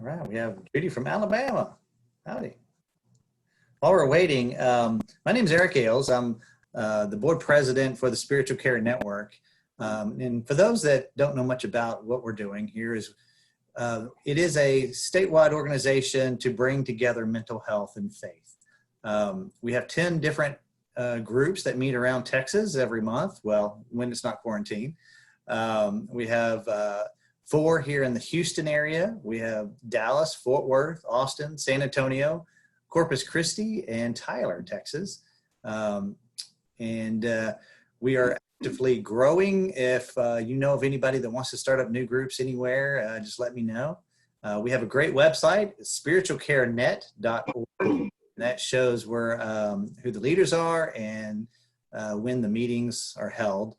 All right, we have Judy from Alabama. Howdy. While we're waiting, my name is Eric Ayles. I'm the board president for the Spiritual Care Network. And for those that don't know much about what we're doing here is, it is a statewide organization to bring together mental health and faith. We have 10 different groups that meet around Texas every month. Well, when it's not quarantine. We have 4 here in the Houston area. We have Dallas, Fort Worth, Austin, San Antonio, Corpus Christi, and Tyler, Texas. We are actively growing. If you know of anybody that wants to start up new groups anywhere, just let me know. We have a great website, spiritualcarenet.org. That shows where who the leaders are and when the meetings are held.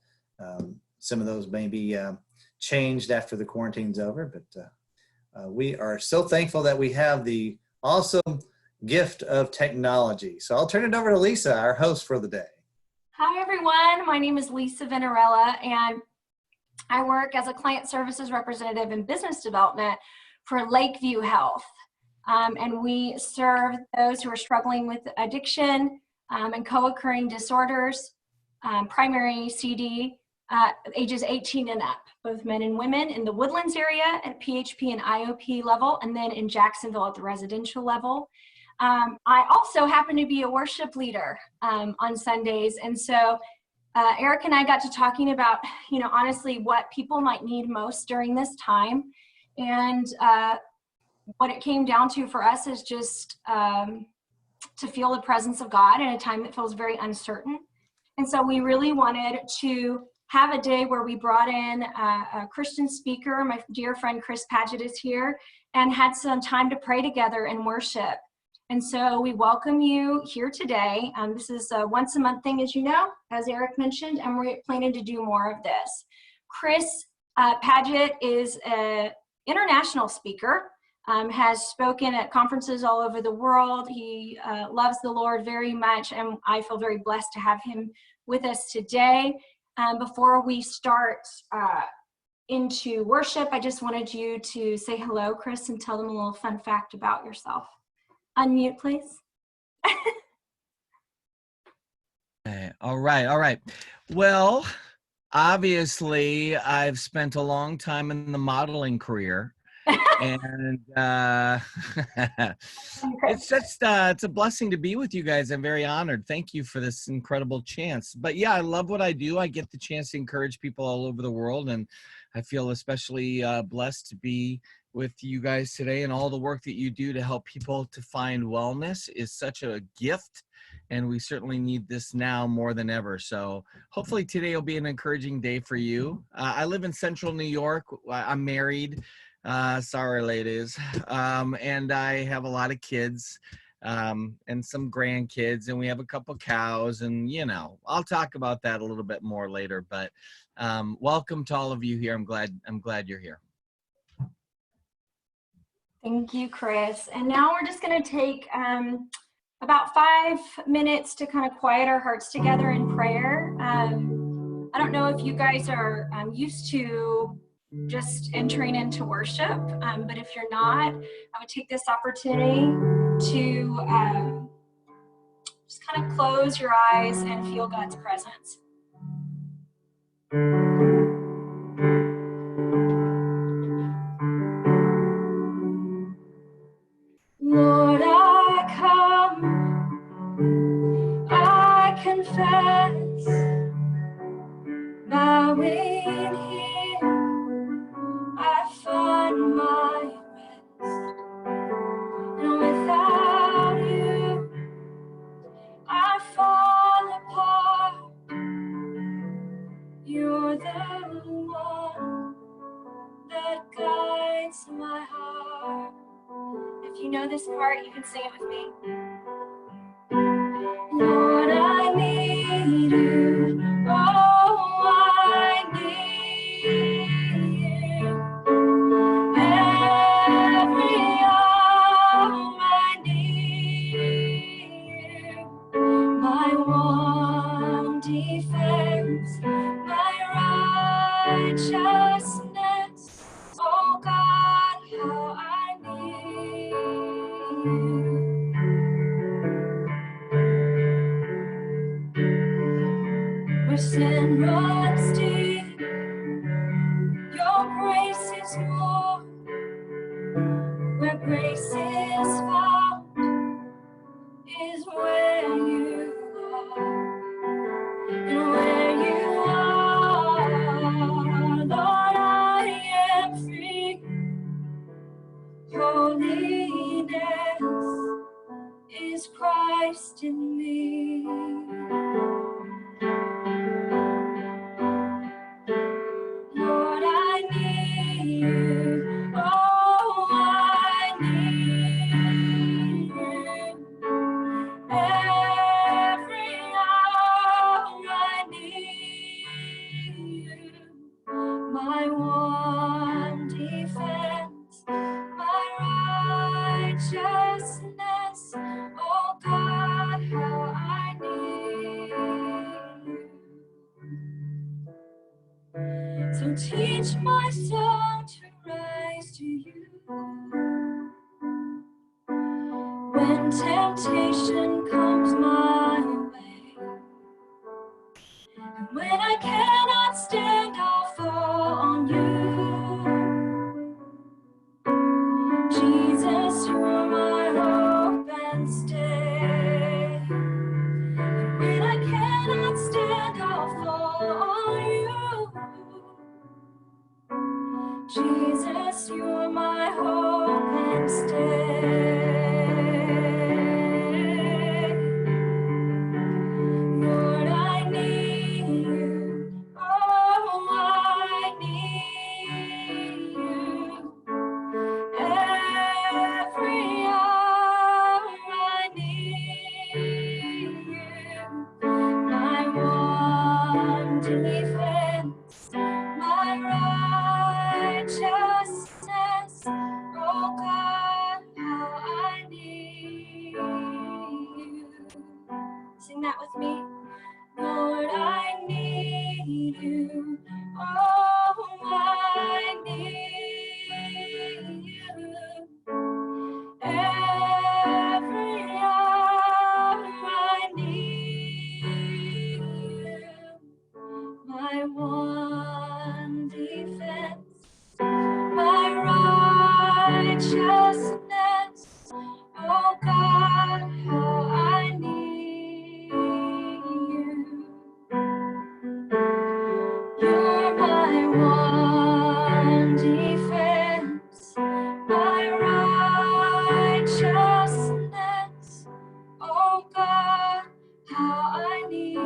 Some of those may be changed after the quarantine's over, but we are so thankful that we have the awesome gift of technology. So I'll turn it over to Lisa, our host for the day. Hi everyone, my name is Lisa Veneralla and I work as a client services representative in business development for Lakeview Health. And we serve those who are struggling with addiction and co-occurring disorders, primary CD, ages 18 and up, both men and women in the Woodlands area at PHP and IOP level, and then in Jacksonville at the residential level. I also happen to be a worship leader on Sundays, and so Eric and I got to talking about, honestly, what people might need most during this time, and what it came down to for us is just to feel the presence of God in a time that feels very uncertain. And so we really wanted to have a day where we brought in a Christian speaker. My dear friend Chris Padgett is here, and had some time to pray together and worship. And so we welcome you here today. This is a once a month thing, as you know, as Eric mentioned, and we're planning to do more of this. Chris Padgett is an international speaker, has spoken at conferences all over the world. He loves the Lord very much, and I feel very blessed to have him with us today. Before we start into worship, I just wanted you to say hello, Chris, and tell them a little fun fact about yourself. Unmute, please. Okay. All right. Well, obviously, I've spent a long time in the modeling career. And it's a blessing to be with you guys. I'm very honored. Thank you for this incredible chance. But yeah, I love what I do. I get the chance to encourage people all over the world, and I feel especially blessed to be with you guys today. And all the work that you do to help people to find wellness is such a gift, and we certainly need this now more than ever. So hopefully today will be an encouraging day for you. I live in central New York. I'm married. Sorry, ladies. And I have a lot of kids, and some grandkids, and we have a couple cows, and I'll talk about that a little bit more later, but welcome to all of you here. I'm glad you're here. Thank you, Chris. And now we're just going to take about 5 minutes to kind of quiet our hearts together in prayer. I don't know if you guys are used to just entering into worship, but if you're not, I would take this opportunity to just kind of close your eyes and feel God's presence. Lord, I come, I confess, bowing here, I find my rest, and without you, I fall apart. You're the one that guides my heart. If you know this part, you can sing it with me. Lord, I need you. Oh, I need you. Every hour I need you. My one defense, my righteousness. Oh God, how I need you. Where sin runs deep, your grace is more. Where grace is found is where you are. And where you are, Lord, I am free. Holiness is Christ in me. Lord, I need you. Oh, I need you. Every hour I need you. My one defense, my righteousness. Oh God, how I need you. So teach my soul to rise to you. When temptation comes my way, and when I cannot stand, I'll fall on you. Jesus, you're my hope and stay. And when I cannot stand, I'll fall on you. Jesus, you're my hope and stay. Lord, I need you. Oh, I need you. Every hour I need you. My one defense, my righteousness. Oh God, how I need you. Sing that with me. Lord, I need you. Oh, I need you. Every hour I need you. My one defense, my righteousness. Oh God, how I need you. You're my one defense, my righteousness. Oh God, how I need you.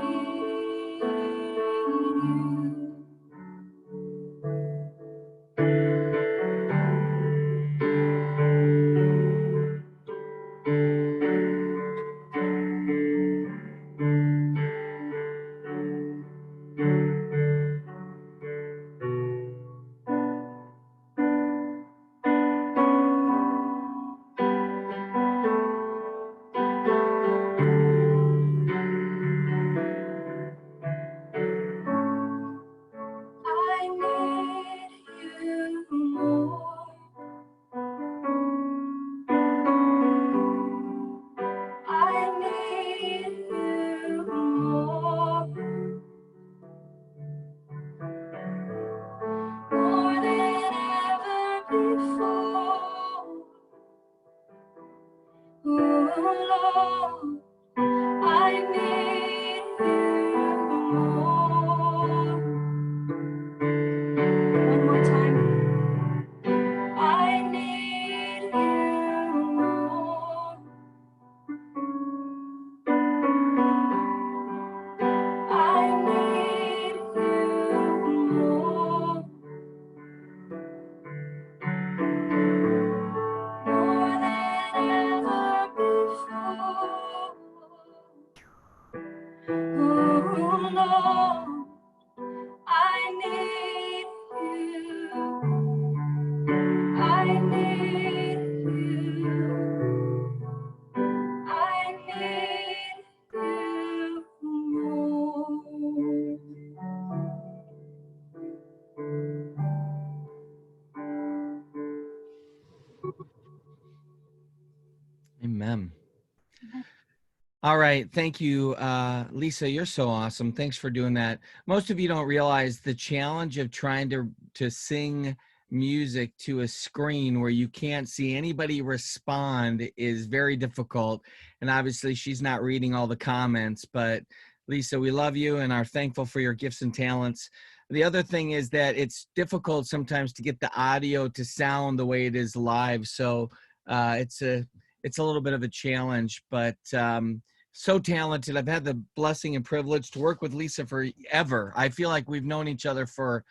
I need you more. I need you more. More than ever before. Oh Lord, I need you more. One more time. I need you more. I need you more. More than ever before. Amen. All right. Thank you, Lisa. You're so awesome. Thanks for doing that. Most of you don't realize the challenge of trying to sing music to a screen where you can't see anybody respond is very difficult. And obviously she's not reading all the comments, but Lisa, we love you and are thankful for your gifts and talents. The other thing is that it's difficult sometimes to get the audio to sound the way it is live. So it's a little bit of a challenge, but so talented. I've had the blessing and privilege to work with Lisa forever. I feel like we've known each other for,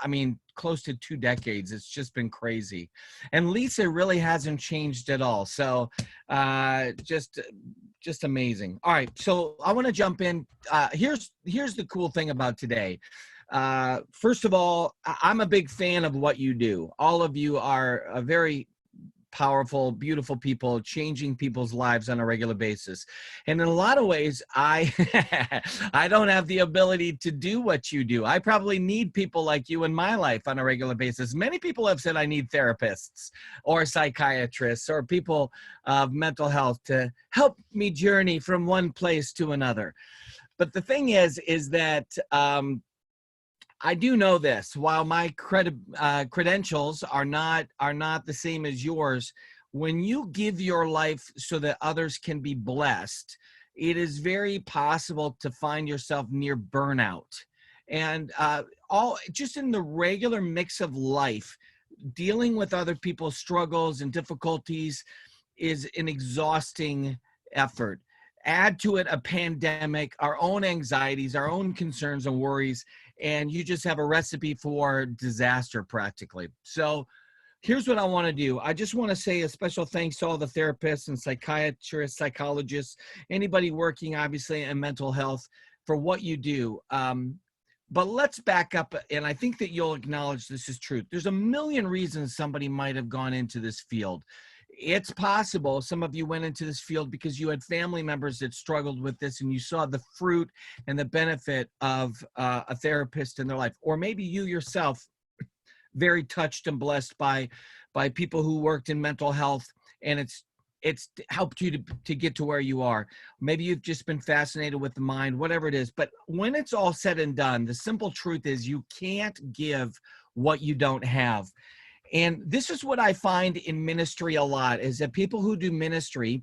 I mean, close to 2 decades. It's just been crazy. And Lisa really hasn't changed at all. So just amazing. All right, so I want to jump in. Here's the cool thing about today. First of all, I'm a big fan of what you do. All of you are a very powerful, beautiful people, changing people's lives on a regular basis. And in a lot of ways, I don't have the ability to do what you do. I probably need people like you in my life on a regular basis. Many people have said I need therapists or psychiatrists or people of mental health to help me journey from one place to another. But the thing is that I do know this. While my credentials are not the same as yours, when you give your life so that others can be blessed, it is very possible to find yourself near burnout. And all just in the regular mix of life, dealing with other people's struggles and difficulties is an exhausting effort. Add to it a pandemic, our own anxieties, our own concerns and worries, and you just have a recipe for disaster practically. So here's what I want to do. I just want to say a special thanks to all the therapists and psychiatrists, psychologists, anybody working obviously in mental health for what you do. But let's back up, and I think that you'll acknowledge this is true. There's a million reasons somebody might have gone into this field. It's possible some of you went into this field because you had family members that struggled with this and you saw the fruit and the benefit of a therapist in their life. Or maybe you yourself, very touched and blessed by people who worked in mental health, and it's helped you to get to where you are. Maybe you've just been fascinated with the mind, whatever it is. But when it's all said and done, the simple truth is you can't give what you don't have. And this is what I find in ministry a lot, is that people who do ministry,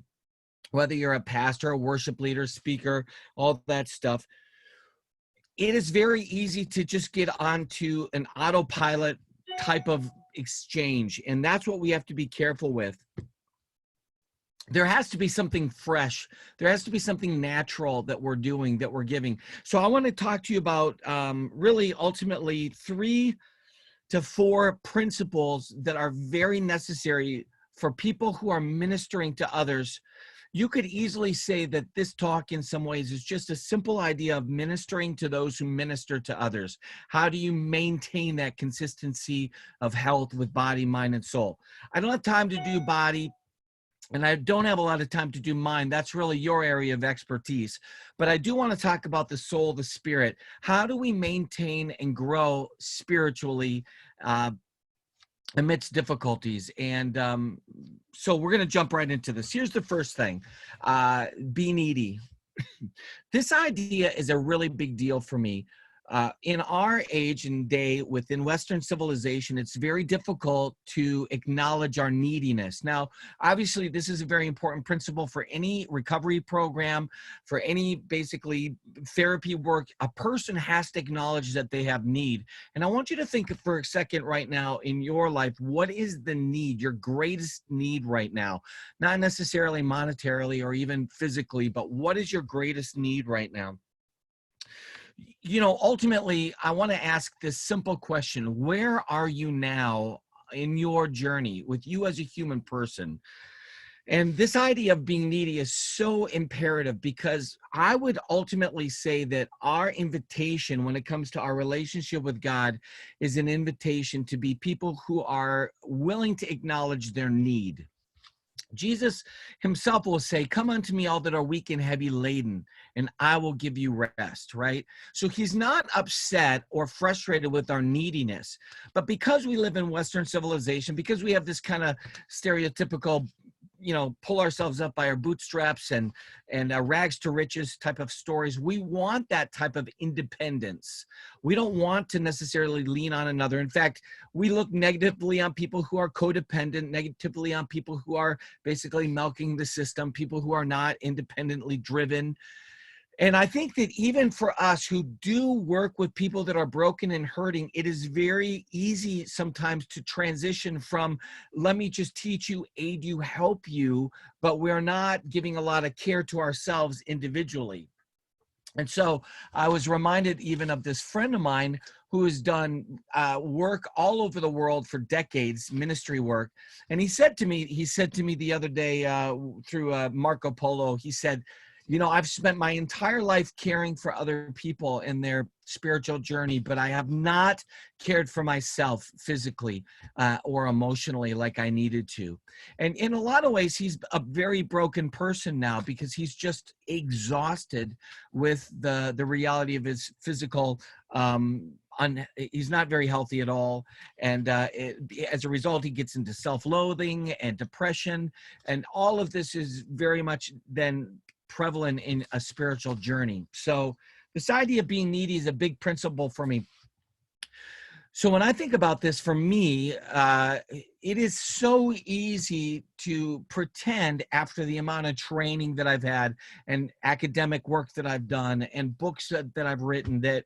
whether you're a pastor, a worship leader, speaker, all that stuff, it is very easy to just get onto an autopilot type of exchange. And that's what we have to be careful with. There has to be something fresh. There has to be something natural that we're doing, that we're giving. So I want to talk to you about really ultimately 3 to 4 principles that are very necessary for people who are ministering to others. You could easily say that this talk in some ways is just a simple idea of ministering to those who minister to others. How do you maintain that consistency of health with body, mind, and soul? I don't have time to do body, and I don't have a lot of time to do mind. That's really your area of expertise. But I do want to talk about the soul, the spirit. How do we maintain and grow spiritually amidst difficulties? And so we're going to jump right into this. Here's the first thing. Be needy. This idea is a really big deal for me. In our age and day within Western civilization, it's very difficult to acknowledge our neediness. Now, obviously, this is a very important principle for any recovery program, for any basically therapy work. A person has to acknowledge that they have need. And I want you to think for a second right now in your life, what is the need, your greatest need right now? Not necessarily monetarily or even physically, but what is your greatest need right now? You know, ultimately, I want to ask this simple question. Where are you now in your journey with you as a human person? And this idea of being needy is so imperative, because I would ultimately say that our invitation when it comes to our relationship with God is an invitation to be people who are willing to acknowledge their need. Jesus himself will say, "Come unto me, all that are weak and heavy laden, and I will give you rest," right? So he's not upset or frustrated with our neediness. But because we live in Western civilization, because we have this kind of stereotypical pull ourselves up by our bootstraps and rags to riches type of stories. We want that type of independence. We don't want to necessarily lean on another. In fact, we look negatively on people who are codependent, negatively on people who are basically milking the system, people who are not independently driven. And I think that even for us who do work with people that are broken and hurting, it is very easy sometimes to transition from, let me just teach you, aid you, help you, but we're not giving a lot of care to ourselves individually. And so I was reminded even of this friend of mine who has done work all over the world for decades, ministry work. And he said to me the other day through Marco Polo, he said, I've spent my entire life caring for other people in their spiritual journey, but I have not cared for myself physically or emotionally like I needed to. And in a lot of ways, he's a very broken person now because he's just exhausted with the reality of his physical he's not very healthy at all. And as a result, he gets into self-loathing and depression. And all of this is very much then prevalent in a spiritual journey. So this idea of being needy is a big principle for me. So when I think about this, for me, it is so easy to pretend after the amount of training that I've had and academic work that I've done and books that I've written that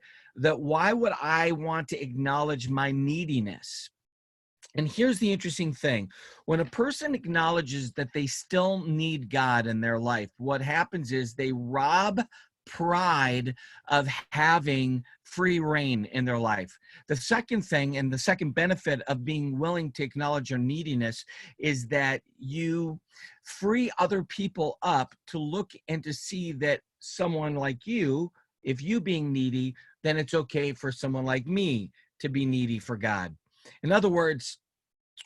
why would I want to acknowledge my neediness? And here's the interesting thing. When a person acknowledges that they still need God in their life, what happens is they rob pride of having free reign in their life. The second thing and the second benefit of being willing to acknowledge your neediness is that you free other people up to look and to see that someone like you, if you being needy, then it's okay for someone like me to be needy for God. In other words,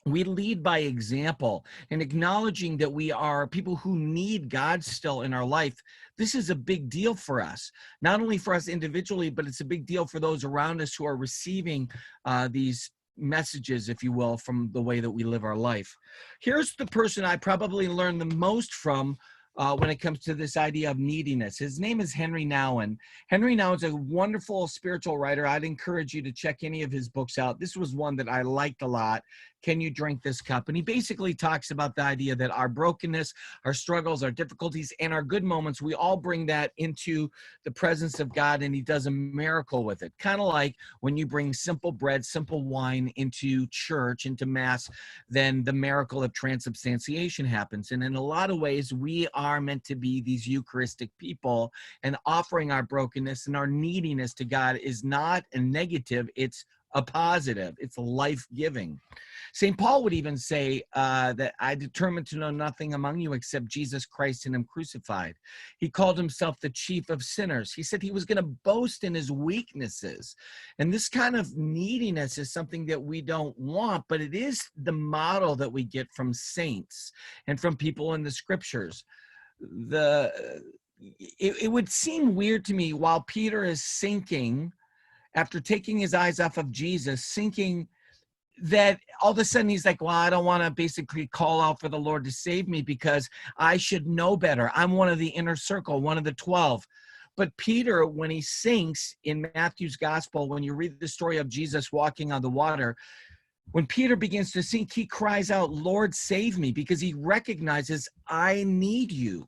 we lead by example and acknowledging that we are people who need God still in our life. This is a big deal for us, not only for us individually, but it's a big deal for those around us who are receiving these messages, if you will, from the way that we live our life. Here's the person I probably learned the most from when it comes to this idea of neediness. His name is Henry Nouwen. Henry Nouwen is a wonderful spiritual writer. I'd encourage you to check any of his books out. This was one that I liked a lot. Can You Drink This Cup? And he basically talks about the idea that our brokenness, our struggles, our difficulties, and our good moments, we all bring that into the presence of God, and he does a miracle with it. Kind of like when you bring simple bread, simple wine into church, into mass, then the miracle of transubstantiation happens. And in a lot of ways, we are meant to be these Eucharistic people, and offering our brokenness and our neediness to God is not a negative, it's a positive. It's life-giving. St. Paul would even say that I determined to know nothing among you except Jesus Christ and him crucified. He called himself the chief of sinners. He said he was going to boast in his weaknesses. And this kind of neediness is something that we don't want, but it is the model that we get from saints and from people in the scriptures. It would seem weird to me while Peter is sinking, after taking his eyes off of Jesus, sinking, that all of a sudden he's like, well, I don't want to basically call out for the Lord to save me because I should know better. I'm one of the inner circle, one of the 12. But Peter, when he sinks in Matthew's gospel, when you read the story of Jesus walking on the water, when Peter begins to sink, he cries out, Lord, save me, because he recognizes, I need you.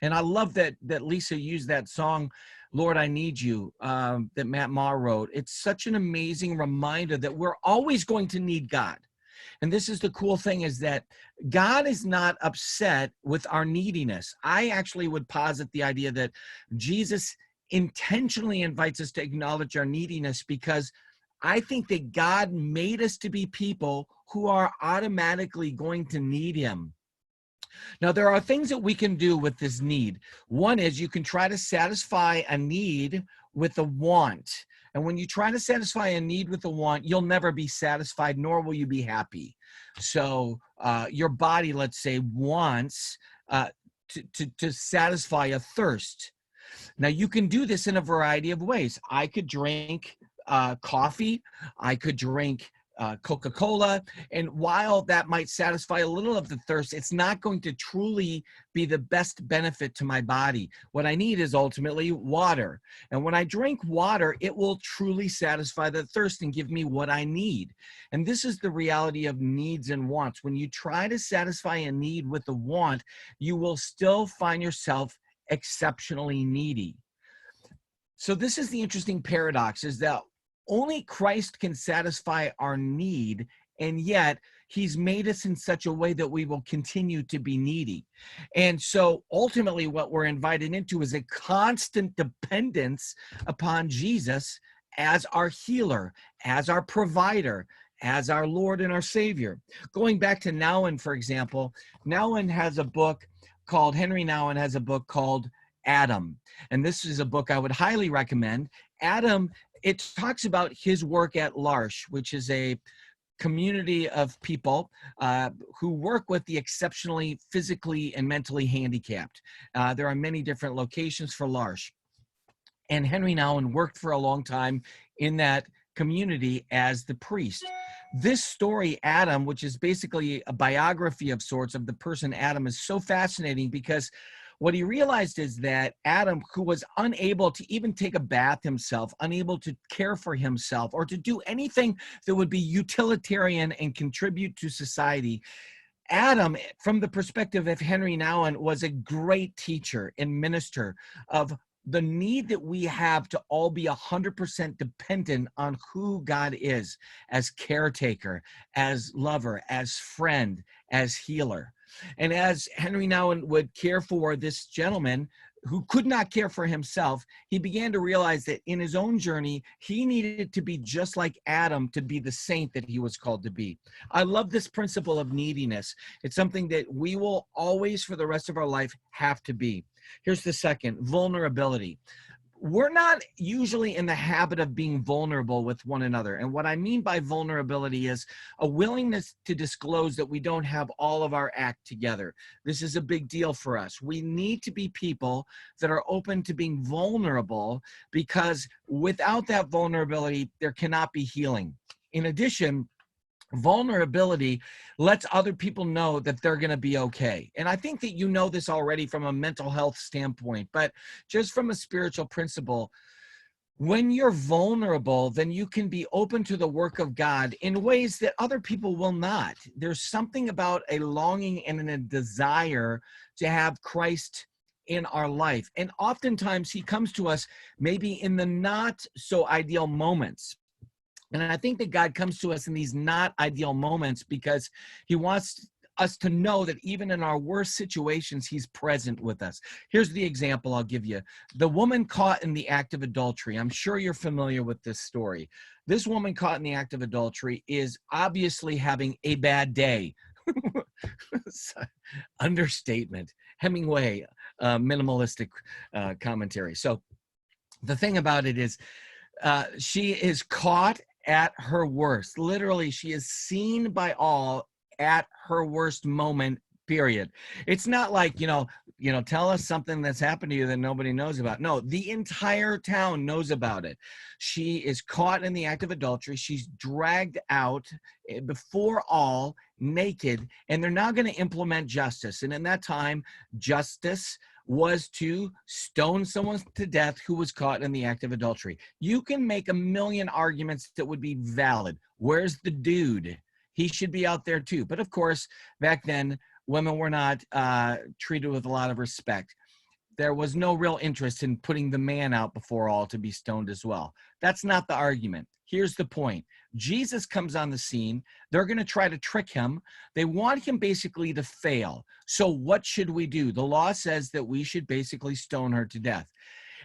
And I love that Lisa used that song, Lord, I Need You, that Matt Maher wrote. It's such an amazing reminder that we're always going to need God. And this is the cool thing, is that God is not upset with our neediness. I actually would posit the idea that Jesus intentionally invites us to acknowledge our neediness, because I think that God made us to be people who are automatically going to need him. Now, there are things that we can do with this need. One is you can try to satisfy a need with a want. And when you try to satisfy a need with a want, you'll never be satisfied, nor will you be happy. So your body, let's say, wants to satisfy a thirst. Now, you can do this in a variety of ways. I could drink coffee. I could drink Coca-Cola. And while that might satisfy a little of the thirst, it's not going to truly be the best benefit to my body. What I need is ultimately water. And when I drink water, it will truly satisfy the thirst and give me what I need. And this is the reality of needs and wants. When you try to satisfy a need with a want, you will still find yourself exceptionally needy. So this is the interesting paradox, is that only Christ can satisfy our need, and yet he's made us in such a way that we will continue to be needy. And so ultimately what we're invited into is a constant dependence upon Jesus as our healer, as our provider, as our Lord and our Savior. Going back to Nouwen, for example, Henry Nouwen has a book called Adam. And this is a book I would highly recommend. Adam, it talks about his work at L'Arche, which is a community of people who work with the exceptionally physically and mentally handicapped. There are many different locations for L'Arche. And Henry Nouwen worked for a long time in that community as the priest. This story, Adam, which is basically a biography of sorts of the person Adam, is so fascinating because what he realized is that Adam, who was unable to even take a bath himself, unable to care for himself, or to do anything that would be utilitarian and contribute to society, Adam, from the perspective of Henry Nouwen, was a great teacher and minister of the need that we have to all be 100% dependent on who God is as caretaker, as lover, as friend, as healer. And as Henry Nouwen would care for this gentleman who could not care for himself, he began to realize that in his own journey, he needed to be just like Adam to be the saint that he was called to be. I love this principle of neediness. It's something that we will always, for the rest of our life, have to be. Here's the second, vulnerability. We're not usually in the habit of being vulnerable with one another. And what I mean by vulnerability is a willingness to disclose that we don't have all of our act together. This is a big deal for us. We need to be people that are open to being vulnerable, because without that vulnerability, there cannot be healing. In addition, vulnerability lets other people know that they're going to be okay. And I think that you know this already from a mental health standpoint, but just from a spiritual principle, when you're vulnerable, then you can be open to the work of God in ways that other people will not. There's something about a longing and a desire to have Christ in our life. And oftentimes he comes to us maybe in the not so ideal moments. And I think that God comes to us in these not ideal moments because he wants us to know that even in our worst situations, he's present with us. Here's the example I'll give you. The woman caught in the act of adultery. I'm sure you're familiar with this story. This woman caught in the act of adultery is obviously having a bad day. Understatement. Hemingway, minimalistic commentary. So the thing about it is she is caught at her worst. Literally, she is seen by all at her worst moment, period. It's not like, tell us something that's happened to you that nobody knows about. No, the entire town knows about it. She is caught in the act of adultery. She's dragged out before all, naked, and they're now going to implement justice. And in that time, justice was to stone someone to death who was caught in the act of adultery. You can make a million arguments that would be valid. Where's the dude? He should be out there too. But of course, back then, women were not treated with a lot of respect. There was no real interest in putting the man out before all to be stoned as well. That's not the argument. Here's the point. Jesus comes on the scene. They're going to try to trick him. They want him basically to fail. So what should we do? The law says that we should basically stone her to death.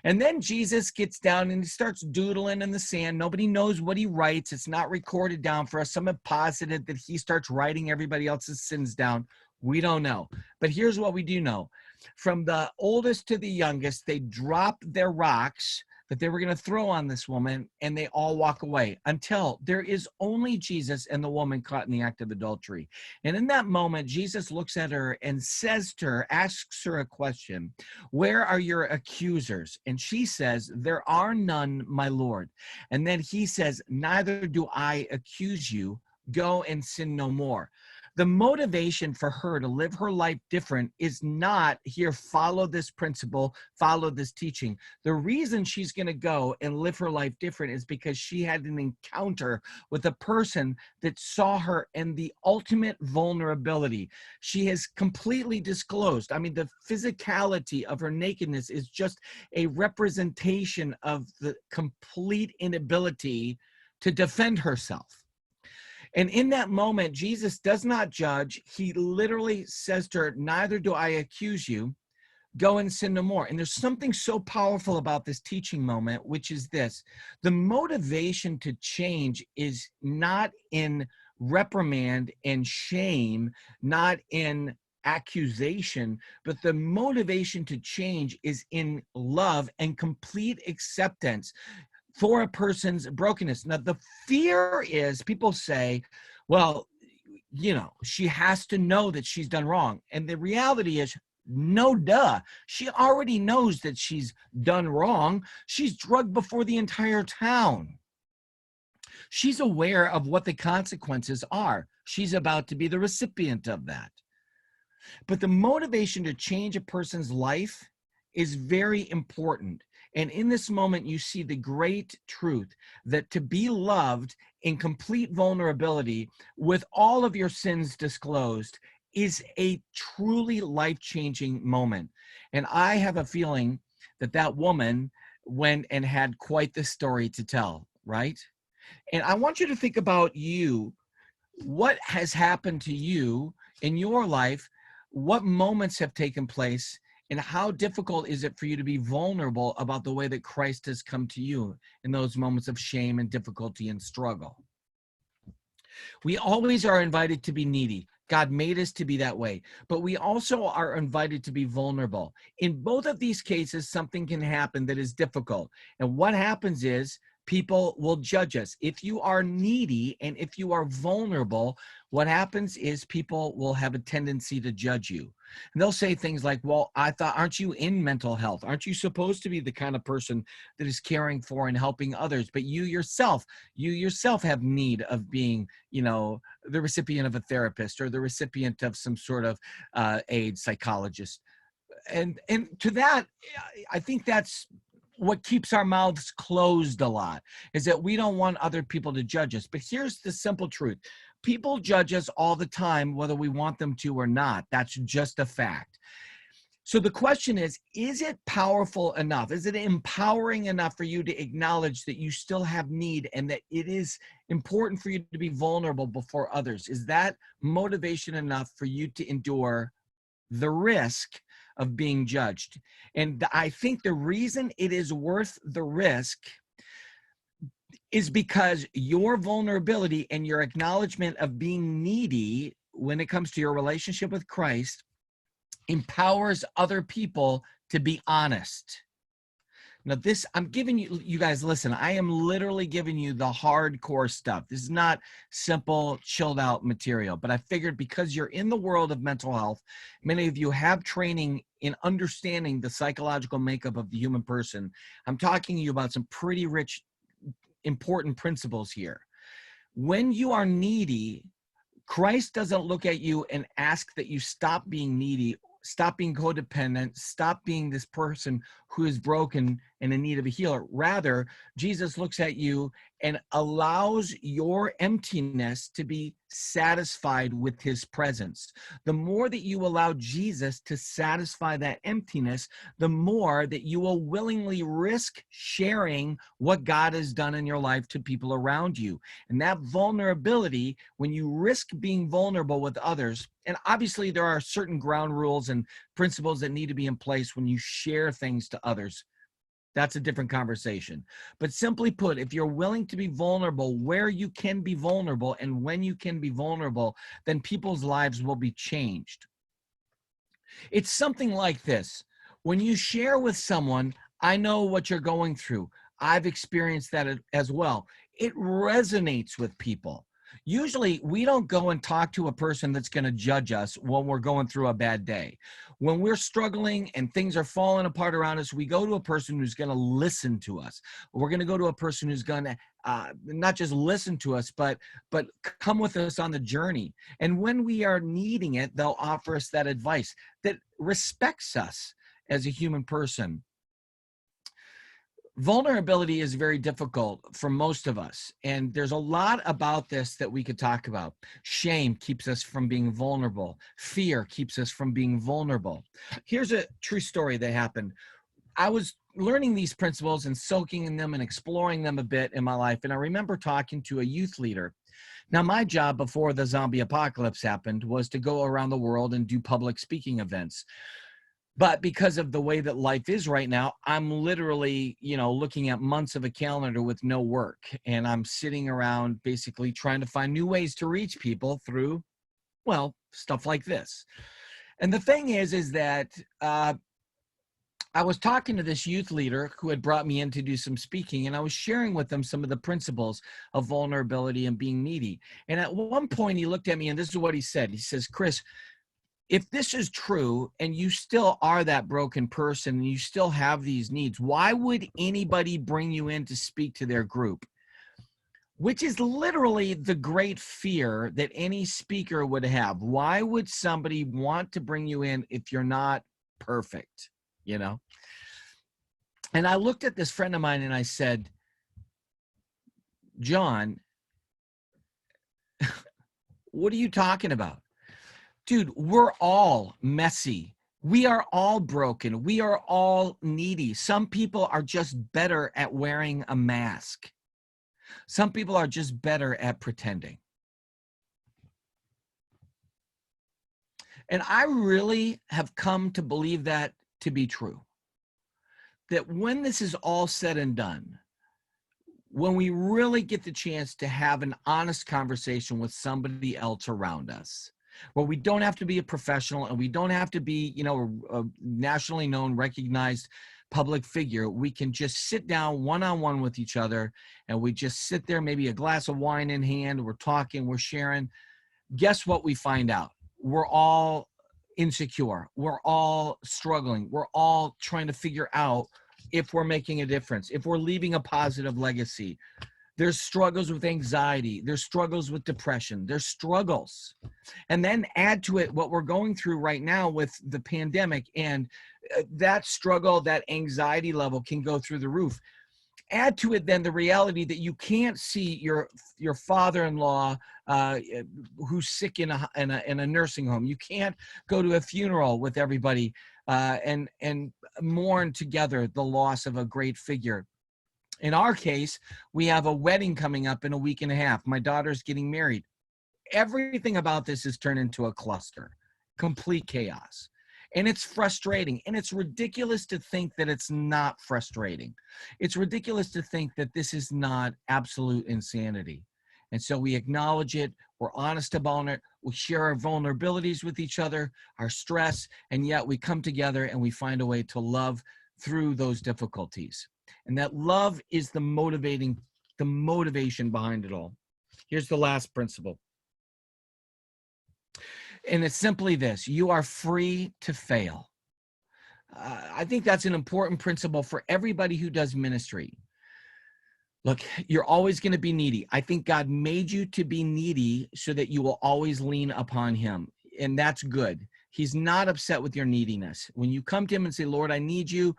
And then Jesus gets down and he starts doodling in the sand. Nobody knows what he writes. It's not recorded down for us. Some have posited that he starts writing everybody else's sins down. We don't know. But here's what we do know. From the oldest to the youngest, they drop their rocks that they were going to throw on this woman, and they all walk away until there is only Jesus and the woman caught in the act of adultery. And in that moment, Jesus looks at her and says to her, asks her a question, "Where are your accusers?" And she says, "There are none, my Lord." And then he says, "Neither do I accuse you. Go and sin no more." The motivation for her to live her life different is not, here, follow this principle, follow this teaching. The reason she's going to go and live her life different is because she had an encounter with a person that saw her in the ultimate vulnerability. She has completely disclosed. I mean, the physicality of her nakedness is just a representation of the complete inability to defend herself. And in that moment, Jesus does not judge. He literally says to her, "Neither do I accuse you. Go and sin no more." And there's something so powerful about this teaching moment, which is this: the motivation to change is not in reprimand and shame, not in accusation, but the motivation to change is in love and complete acceptance for a person's brokenness. Now, the fear is, people say, well, she has to know that she's done wrong. And the reality is, no, duh. She already knows that she's done wrong. She's drugged before the entire town. She's aware of what the consequences are. She's about to be the recipient of that. But the motivation to change a person's life is very important. And in this moment, you see the great truth that to be loved in complete vulnerability with all of your sins disclosed is a truly life-changing moment. And I have a feeling that that woman went and had quite the story to tell, right? And I want you to think about you. What has happened to you in your life? What moments have taken place? And how difficult is it for you to be vulnerable about the way that Christ has come to you in those moments of shame and difficulty and struggle? We always are invited to be needy. God made us to be that way. But we also are invited to be vulnerable. In both of these cases, something can happen that is difficult. And what happens is, people will judge us. If you are needy and if you are vulnerable, what happens is people will have a tendency to judge you. And they'll say things like, well, aren't you in mental health? Aren't you supposed to be the kind of person that is caring for and helping others? But you yourself have need of being, the recipient of a therapist or the recipient of some sort of aid psychologist. And to that, I think that's what keeps our mouths closed a lot, is that we don't want other people to judge us. But here's the simple truth. People judge us all the time, whether we want them to or not. That's just a fact. So the question is it powerful enough? Is it empowering enough for you to acknowledge that you still have need and that it is important for you to be vulnerable before others? Is that motivation enough for you to endure the risk of being judged? And I think the reason it is worth the risk is because your vulnerability and your acknowledgement of being needy when it comes to your relationship with Christ empowers other people to be honest. Now this, I'm giving you guys, listen, I am literally giving you the hardcore stuff. This is not simple, chilled out material, but I figured because you're in the world of mental health, many of you have training in understanding the psychological makeup of the human person. I'm talking to you about some pretty rich, important principles here. When you are needy, Christ doesn't look at you and ask that you stop being needy, stop being codependent, stop being this person who is broken and in need of a healer. Rather, Jesus looks at you and allows your emptiness to be satisfied with his presence. The more that you allow Jesus to satisfy that emptiness, the more that you will willingly risk sharing what God has done in your life to people around you. And that vulnerability, when you risk being vulnerable with others, and obviously there are certain ground rules and principles that need to be in place when you share things to others. That's a different conversation. But simply put, if you're willing to be vulnerable where you can be vulnerable and when you can be vulnerable, then people's lives will be changed. It's something like this. When you share with someone, I know what you're going through. I've experienced that as well. It resonates with people. Usually we don't go and talk to a person that's going to judge us when we're going through a bad day. When we're struggling and things are falling apart around us, we go to a person who's going to listen to us. We're going to go to a person who's going to not just listen to us, but come with us on the journey. And when we are needing it, they'll offer us that advice that respects us as a human person. Vulnerability is very difficult for most of us. And there's a lot about this that we could talk about. Shame keeps us from being vulnerable. Fear keeps us from being vulnerable. Here's a true story that happened. I was learning these principles and soaking in them and exploring them a bit in my life. And I remember talking to a youth leader. Now, my job before the zombie apocalypse happened was to go around the world and do public speaking events. But because of the way that life is right now, I'm literally, looking at months of a calendar with no work. And I'm sitting around basically trying to find new ways to reach people through, well, stuff like this. And the thing is that I was talking to this youth leader who had brought me in to do some speaking, and I was sharing with them some of the principles of vulnerability and being needy. And at one point he looked at me and this is what he said. He says, Chris, if this is true and you still are that broken person and you still have these needs, why would anybody bring you in to speak to their group? Which is literally the great fear that any speaker would have. Why would somebody want to bring you in if you're not perfect, And I looked at this friend of mine and I said, John, what are you talking about? Dude, we're all messy. We are all broken. We are all needy. Some people are just better at wearing a mask. Some people are just better at pretending. And I really have come to believe that to be true. That when this is all said and done, when we really get the chance to have an honest conversation with somebody else around us, where we don't have to be a professional and we don't have to be, a nationally known, recognized public figure. We can just sit down one-on-one with each other and we just sit there, maybe a glass of wine in hand. We're talking, we're sharing. Guess what we find out? We're all insecure. We're all struggling. We're all trying to figure out if we're making a difference, if we're leaving a positive legacy. There's struggles with anxiety. There's struggles with depression. There's struggles. And then add to it what we're going through right now with the pandemic, and that struggle, that anxiety level can go through the roof. Add to it then the reality that you can't see your father-in-law who's sick in a nursing home. You can't go to a funeral with everybody and mourn together the loss of a great figure. In our case, we have a wedding coming up in a week and a half. My daughter's getting married. Everything about this is turned into a cluster, complete chaos. And it's frustrating. And it's ridiculous to think that it's not frustrating. It's ridiculous to think that this is not absolute insanity. And so we acknowledge it. We're honest about it. We share our vulnerabilities with each other, our stress, and yet we come together and we find a way to love through those difficulties. And that love is the motivation behind it all. Here's the last principle. And it's simply this: you are free to fail. I think that's an important principle for everybody who does ministry. Look, you're always going to be needy. I think God made you to be needy so that you will always lean upon him. And that's good. He's not upset with your neediness. When you come to him and say, Lord, I need you,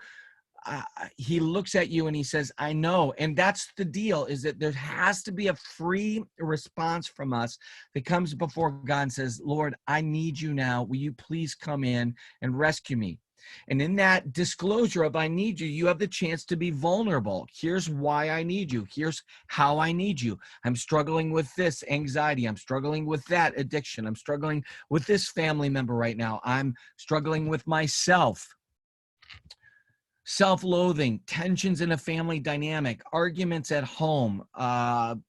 he looks at you and he says, I know. And that's the deal, is that there has to be a free response from us that comes before God and says, Lord, I need you now. Will you please come in and rescue me? And in that disclosure of I need you, you have the chance to be vulnerable. Here's why I need you. Here's how I need you. I'm struggling with this anxiety. I'm struggling with that addiction. I'm struggling with this family member right now. I'm struggling with myself. Self-loathing, tensions in a family dynamic, arguments at home,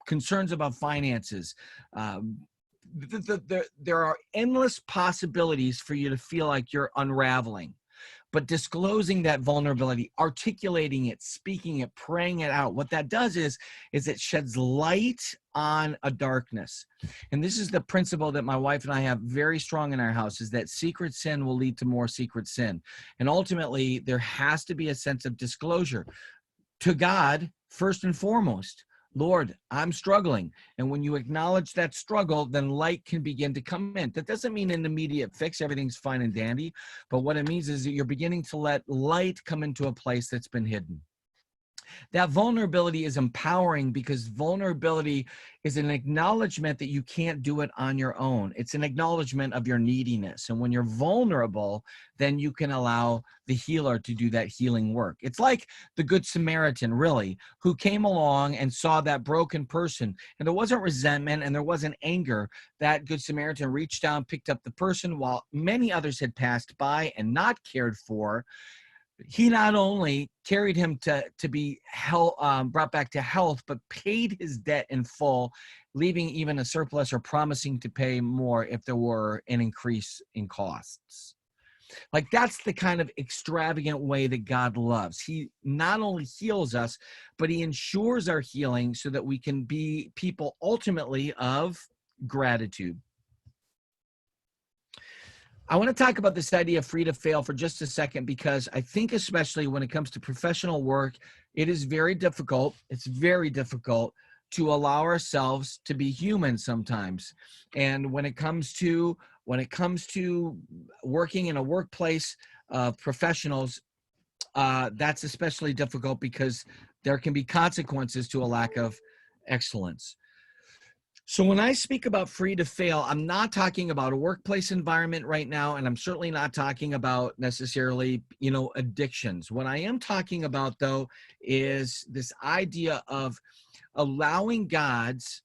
concerns about finances. There are endless possibilities for you to feel like you're unraveling. but disclosing that vulnerability, articulating it, speaking it, praying it out, what that does is it sheds light on a darkness. And this is the principle that my wife and I have very strong in our house, is that secret sin will lead to more secret sin. And ultimately, there has to be a sense of disclosure to God, first and foremost. Lord, I'm struggling. And when you acknowledge that struggle, then light can begin to come in. That doesn't mean an immediate fix, everything's fine and dandy. But what it means is that you're beginning to let light come into a place that's been hidden. That vulnerability is empowering, because vulnerability is an acknowledgement that you can't do it on your own. It's an acknowledgement of your neediness. And when you're vulnerable, then you can allow the healer to do that healing work. It's like the Good Samaritan, really, who came along and saw that broken person. And there wasn't resentment and there wasn't anger. That Good Samaritan reached down, picked up the person while many others had passed by and not cared for. He not only carried him to be brought back to health, but paid his debt in full, leaving even a surplus or promising to pay more if there were an increase in costs. Like, that's the kind of extravagant way that God loves. He not only heals us, but he ensures our healing so that we can be people ultimately of gratitude. I want to talk about this idea of free to fail for just a second, because I think especially when it comes to professional work, it is very difficult. It's very difficult to allow ourselves to be human sometimes. And when it comes to working in a workplace of professionals, that's especially difficult because there can be consequences to a lack of excellence. So when I speak about free to fail, I'm not talking about a workplace environment right now, and I'm certainly not talking about necessarily, addictions. What I am talking about, though, is this idea of allowing God's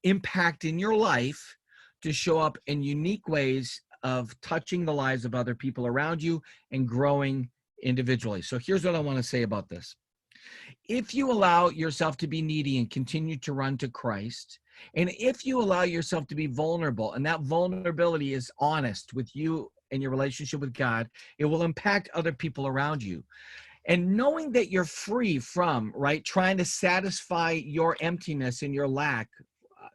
impact in your life to show up in unique ways of touching the lives of other people around you and growing individually. So here's what I want to say about this. If you allow yourself to be needy and continue to run to Christ, and if you allow yourself to be vulnerable, and that vulnerability is honest with you and your relationship with God, it will impact other people around you. And knowing that you're free from, trying to satisfy your emptiness and your lack,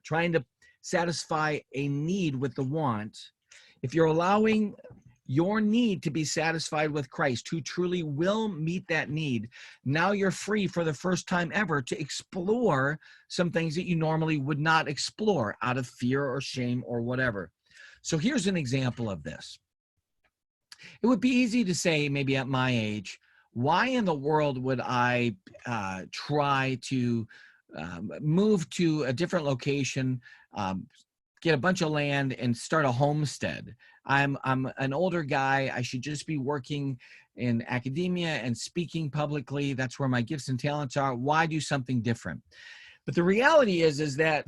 trying to satisfy a need with the want, if you're allowing your need to be satisfied with Christ, who truly will meet that need, now you're free for the first time ever to explore some things that you normally would not explore out of fear or shame or whatever. So here's an example of this. It would be easy to say, maybe at my age, why in the world would I try to move to a different location, get a bunch of land and start a homestead? I'm an older guy. I should just be working in academia and speaking publicly. That's where my gifts and talents are. Why do something different? But the reality is that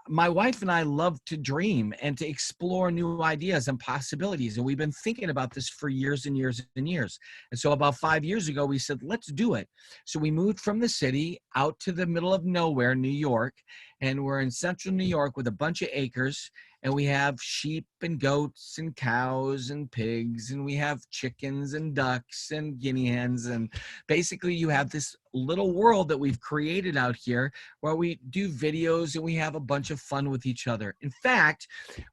my wife and I love to dream and to explore new ideas and possibilities. And we've been thinking about this for years and years and years. And so about 5 years ago, we said, let's do it. So we moved from the city out to the middle of nowhere, New York. And we're in central New York with a bunch of acres. And we have sheep and goats and cows and pigs. And we have chickens and ducks and guinea hens. And basically you have this little world that we've created out here where we do videos and we have a bunch of fun with each other. In fact,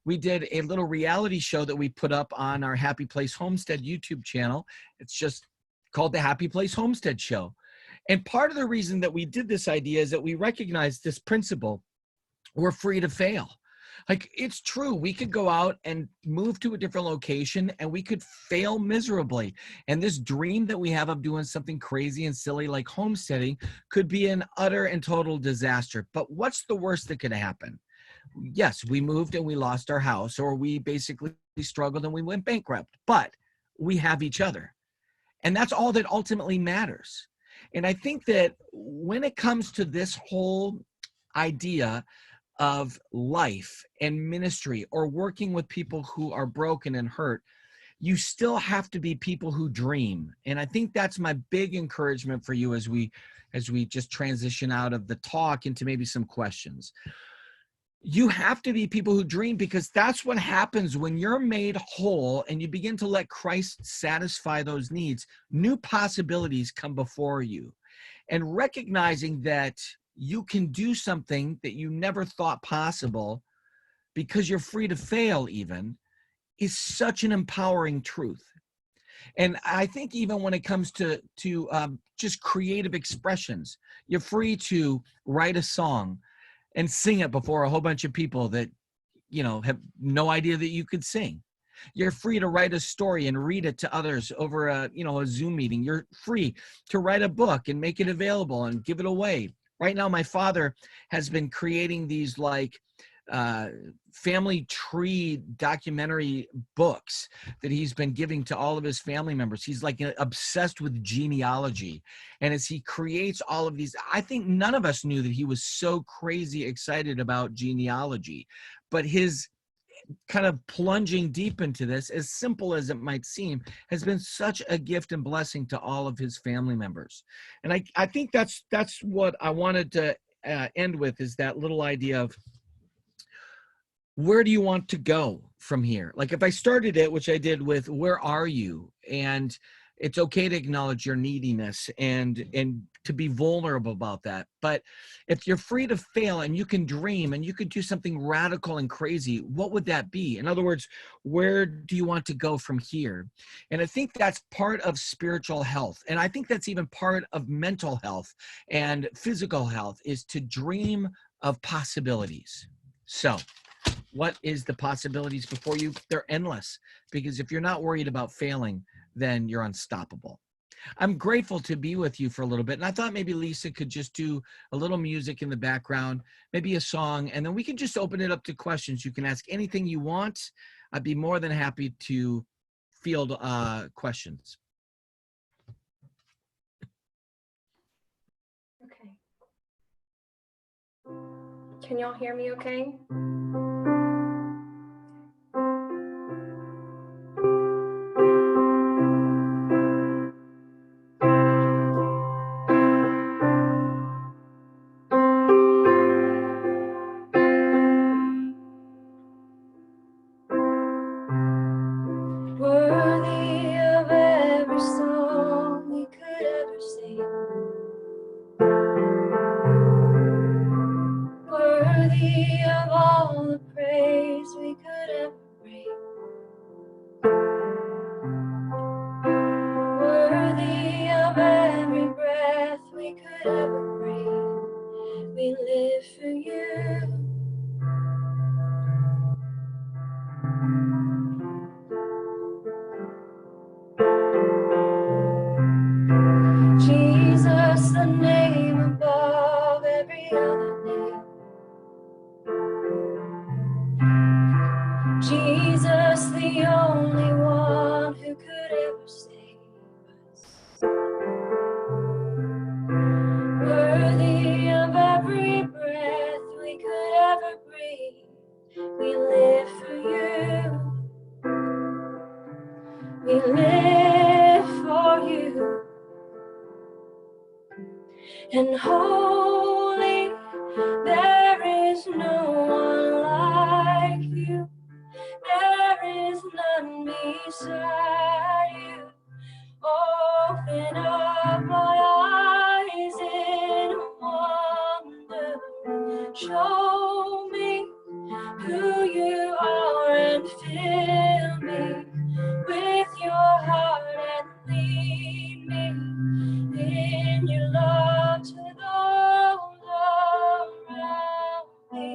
we did a little reality show that we put up on our Happy Place Homestead YouTube channel. It's just called the Happy Place Homestead Show. And part of the reason that we did this idea is that we recognize this principle: we're free to fail. Like, it's true. We could go out and move to a different location and we could fail miserably. And this dream that we have of doing something crazy and silly like homesteading could be an utter and total disaster. But what's the worst that could happen? Yes, we moved and we lost our house, or we basically struggled and we went bankrupt, but we have each other. And that's all that ultimately matters. And I think that when it comes to this whole idea of life and ministry, or working with people who are broken and hurt, you still have to be people who dream. And I think that's my big encouragement for you as we just transition out of the talk into maybe some questions. You have to be people who dream, because that's what happens when you're made whole and you begin to let Christ satisfy those needs. New possibilities come before you, and recognizing that you can do something that you never thought possible because you're free to fail even is such an empowering truth. And I think even when it comes to just creative expressions, you're free to write a song and sing it before a whole bunch of people that, you know, have no idea that you could sing. You're free to write a story and read it to others over a, you know, a Zoom meeting. You're free to write a book and make it available and give it away. Right now, my father has been creating these like family tree documentary books that he's been giving to all of his family members. He's like obsessed with genealogy. And as he creates all of these, I think none of us knew that he was so crazy excited about genealogy, but his kind of plunging deep into this, as simple as it might seem, has been such a gift and blessing to all of his family members. And I think that's what I wanted to end with, is that little idea of, where do you want to go from here? Like if I started it, which I did with, where are you? And it's okay to acknowledge your neediness and to be vulnerable about that. But if you're free to fail and you can dream and you could do something radical and crazy, what would that be? In other words, where do you want to go from here? And I think that's part of spiritual health. And I think that's even part of mental health and physical health, is to dream of possibilities. So what is the possibilities before you? They're endless, because if you're not worried about failing, then you're unstoppable. I'm grateful to be with you for a little bit. And I thought maybe Lisa could just do a little music in the background, maybe a song, and then we can just open it up to questions. You can ask anything you want. I'd be more than happy to field questions. Okay. Can y'all hear me okay? Worthy of every song we could ever sing, worthy of all the praise we could ever bring, worthy of every breath we could ever breathe. We live for you. Jesus, the name above every other name. Jesus, the only one who could ever save us. Worthy of every breath we could ever breathe. We live for you. We live for you. And holy, there is no one like you. There is none beside you. Open up my eyes in wonder. Show me who you are and fill me with your heart and lead me in your love to those around me.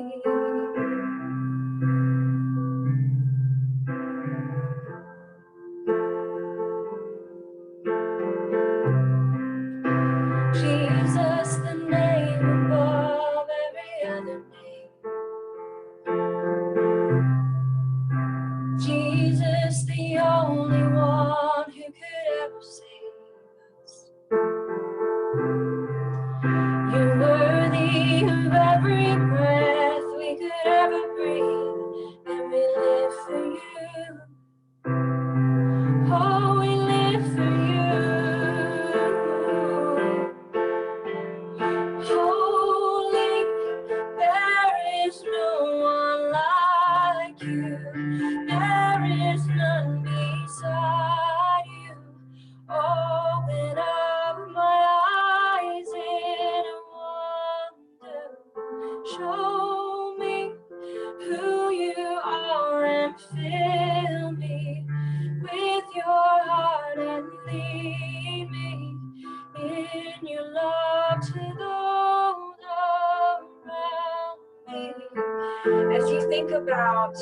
think about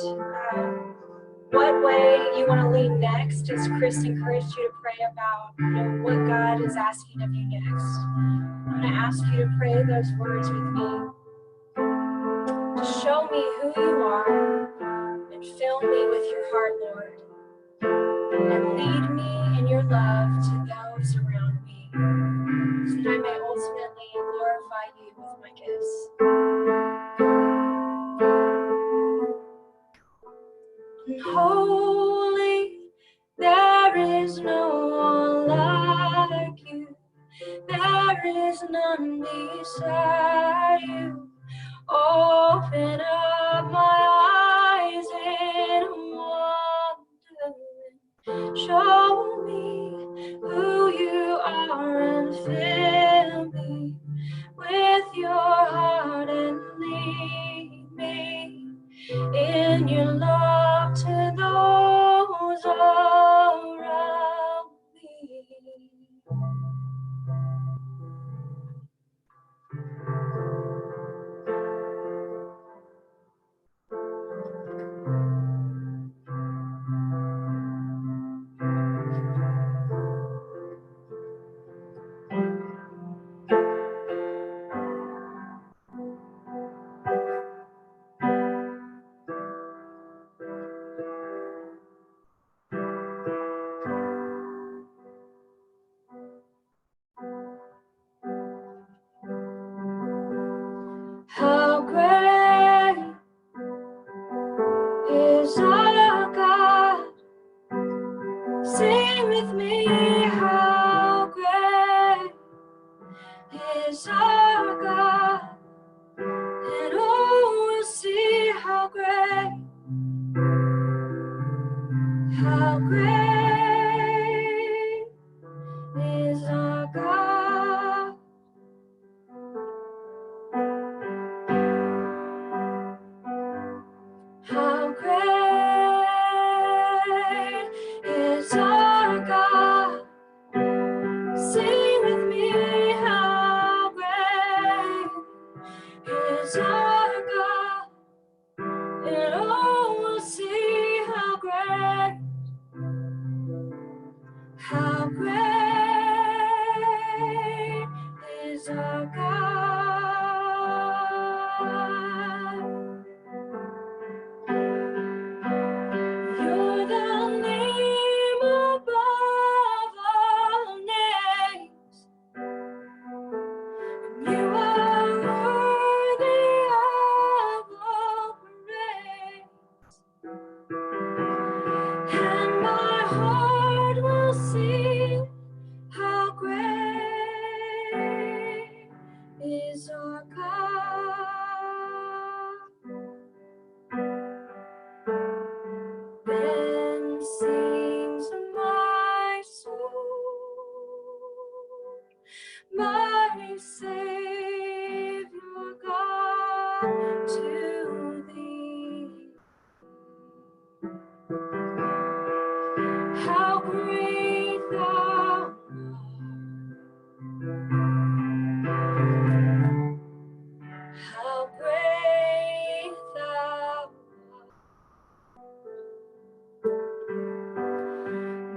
what way you want to lead next, as Chris encouraged you to pray about, what God is asking of you next, I'm going to ask you to pray those words with me. To show me who you are and fill me with your heart, Lord, and lead me in your love to those around me, so that I may ultimately glorify you with my gifts. And holy, there is no one like you. There is none beside you. Open up my eyes in wonder. Show me who you are and fill me with your heart and lead me in your love to those around me. How great is our God? Sing with me, how great is our God? And oh, we'll see how great is our God. How great is our God? Sing with me, how great is our God? And oh, we'll see how great is our God. You're the name above all names. You are worthy of all praise. And my heart will sing, how great is our God. Then sings my soul, my Savior God, to thee. How great thou art, how great thou art.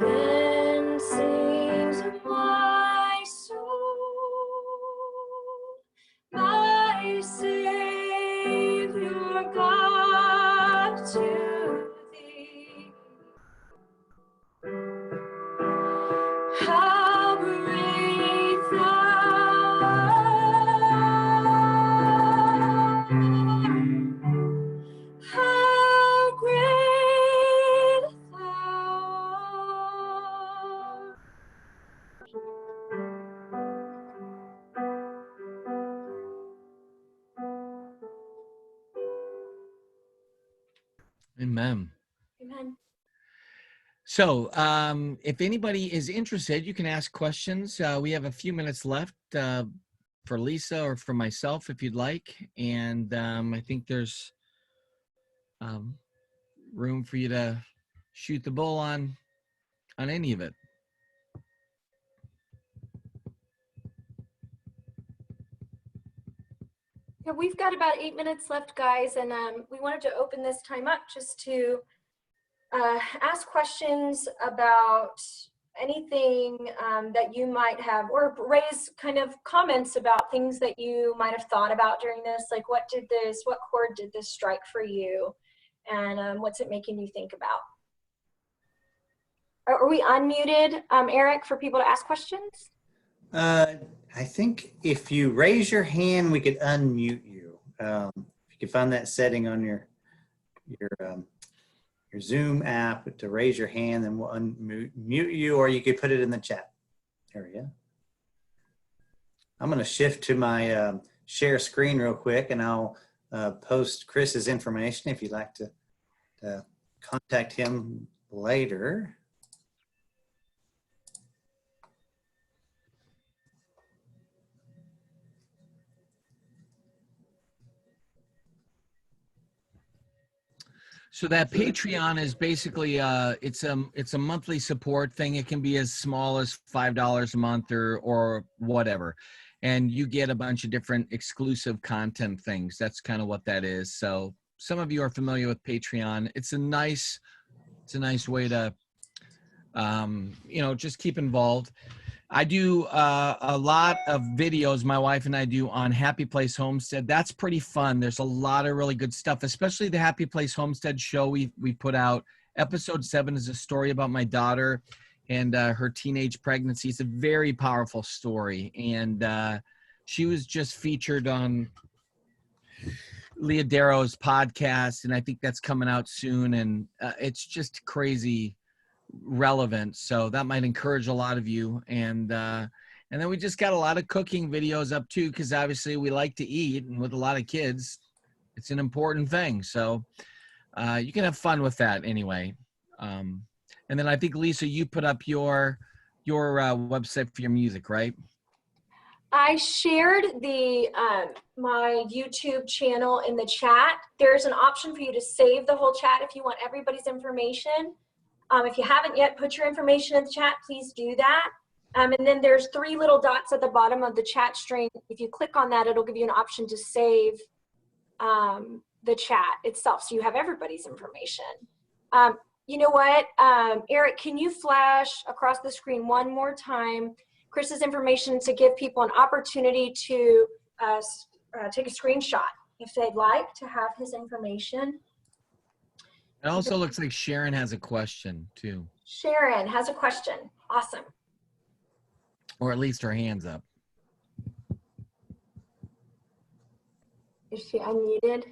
Then sings my soul, my Savior God, to thee. How great thou art, how great thou art. Amen. Amen. So, if anybody is interested, you can ask questions. We have a few minutes left for Lisa or for myself, if you'd like. And I think there's room for you to shoot the bull on any of it. Yeah, we've got about 8 minutes left, guys, and we wanted to open this time up just to ask questions about anything that you might have, or raise kind of comments about things that you might have thought about during this, like what chord did this strike for you, and what's it making you think about? Are we unmuted, Eric, for people to ask questions? I think if you raise your hand, we could unmute you. If you could find that setting on your Zoom app to raise your hand, then we'll unmute you, or you could put it in the chat area. I'm going to shift to my share screen real quick, and I'll post Chris's information if you'd like to contact him later. So that Patreon is basically it's a monthly support thing. It can be as small as $5 a month or whatever, and you get a bunch of different exclusive content things. That's kind of what that is. So some of you are familiar with Patreon. It's a nice way to just keep involved. I do a lot of videos my wife and I do on Happy Place Homestead. That's pretty fun. There's a lot of really good stuff, especially the Happy Place Homestead show we put out. Episode 7 is a story about my daughter and her teenage pregnancy. It's a very powerful story. And she was just featured on Leah Darrow's podcast, and I think that's coming out soon. And it's just crazy relevant, so that might encourage a lot of you. And then we just got a lot of cooking videos up too, because obviously we like to eat, and with a lot of kids it's an important thing, so you can have fun with that anyway. And then I think, Lisa, you put up your website for your music, right? I shared the my YouTube channel in the chat. There's an option for you to save the whole chat if you want everybody's information. If you haven't yet put your information in the chat, please do that. And then there's 3 little dots at the bottom of the chat string. If you click on that, it'll give you an option to save the chat itself, so you have everybody's information. You know what, Eric, can you flash across the screen one more time Chris's information to give people an opportunity to take a screenshot if they'd like to have his information? It also looks like Sharon has a question too. Sharon has a question. Awesome. Or at least her hand's up. Is she unmuted?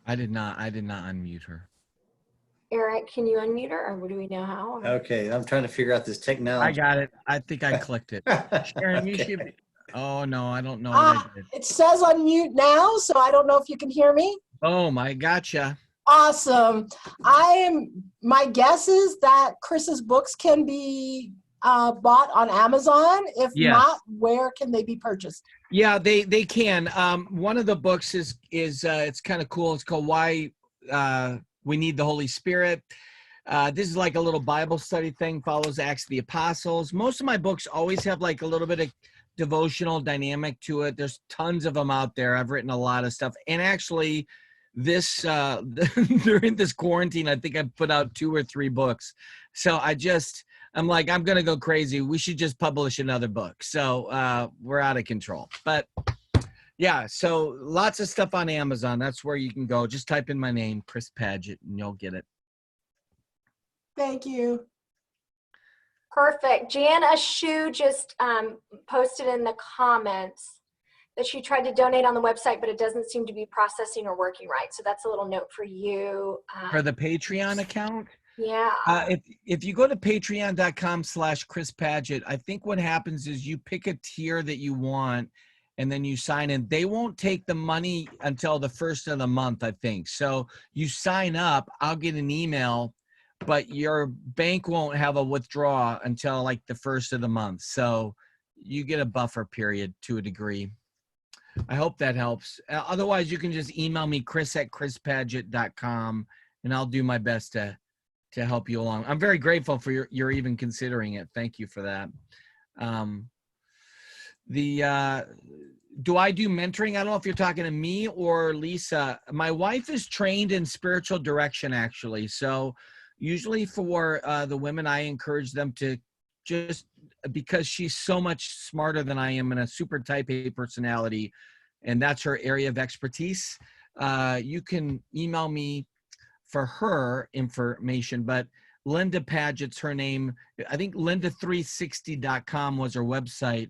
I did not unmute her. Eric, can you unmute her, or do we know how? Okay, I'm trying to figure out this technology. I got it. I think I clicked it. Sharon, you should be. Oh no, I don't know what I did. It says unmute now, so I don't know if you can hear me. Oh, my gotcha. Awesome. My guess is that Chris's books can be bought on Amazon. If Yes. not, where can they be purchased? Yeah, they can. One of the books is it's kind of cool. It's called Why We Need the Holy Spirit. This is like a little Bible study thing, follows Acts of the Apostles. Most of my books always have like a little bit of devotional dynamic to it. There's tons of them out there. I've written a lot of stuff. And actually, this during this quarantine, I think I put out 2 or 3 books. So I'm like, I'm gonna go crazy. We should just publish another book. So we're out of control. But yeah, so lots of stuff on Amazon. That's where you can go. Just type in my name, Chris Padgett, and you'll get it. Thank you. Perfect. Jan Ashu just posted in the comments that she tried to donate on the website, but it doesn't seem to be processing or working right. So that's a little note for you. For the Patreon account? Yeah. If you go to patreon.com/Chris Padgett, I think what happens is you pick a tier that you want, and then you sign in. They won't take the money until the 1st of the month, I think. So you sign up, I'll get an email, but your bank won't have a withdrawal until like the 1st of the month. So you get a buffer period to a degree. I hope that helps. Otherwise, you can just email me, chris@chrispadgett.com, and I'll do my best to help you along. I'm very grateful for your even considering it. Thank you for that. do I do mentoring? I don't know if you're talking to me or Lisa. My wife is trained in spiritual direction, actually. So usually for the women, I encourage them to just, because she's so much smarter than I am and a super type A personality, and that's her area of expertise. You can email me for her information, but Linda Padgett's her name. I think linda360.com was her website.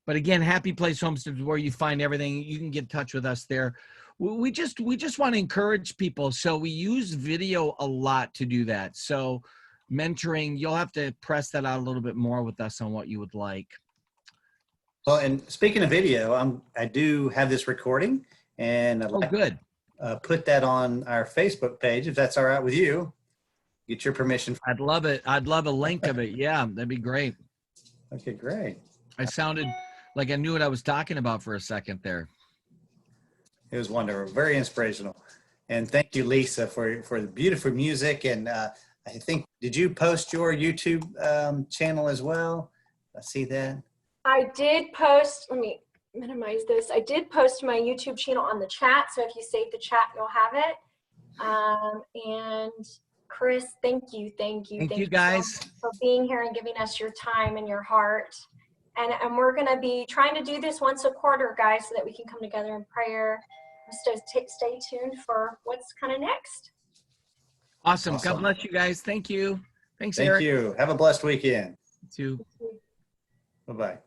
But again, Happy Place Homestead is where you find everything. You can get in touch with us there. We just want to encourage people. So we use video a lot to do that. So mentoring, you'll have to press that out a little bit more with us on what you would like. Well, and speaking of video, I do have this recording, and I'd like good. Put that on our Facebook page, if that's all right with you. Get your permission. I'd love it. I'd love a link of it. Yeah, that'd be great. Okay, great. I sounded like I knew what I was talking about for a second there. It was wonderful, very inspirational. And thank you, Lisa, for the beautiful music. And I think, did you post your YouTube channel as well? I see that. I did post, let me minimize this. I did post my YouTube channel on the chat. So if you save the chat, you'll have it. And Chris, thank you guys so much for being here and giving us your time and your heart. And we're going to be trying to do this once a quarter, guys, so that we can come together in prayer. Stay tuned for what's kind of next. Awesome. God bless you guys. Thank you. Thanks, Thank Eric. you. Have a blessed weekend. You too. Bye-bye.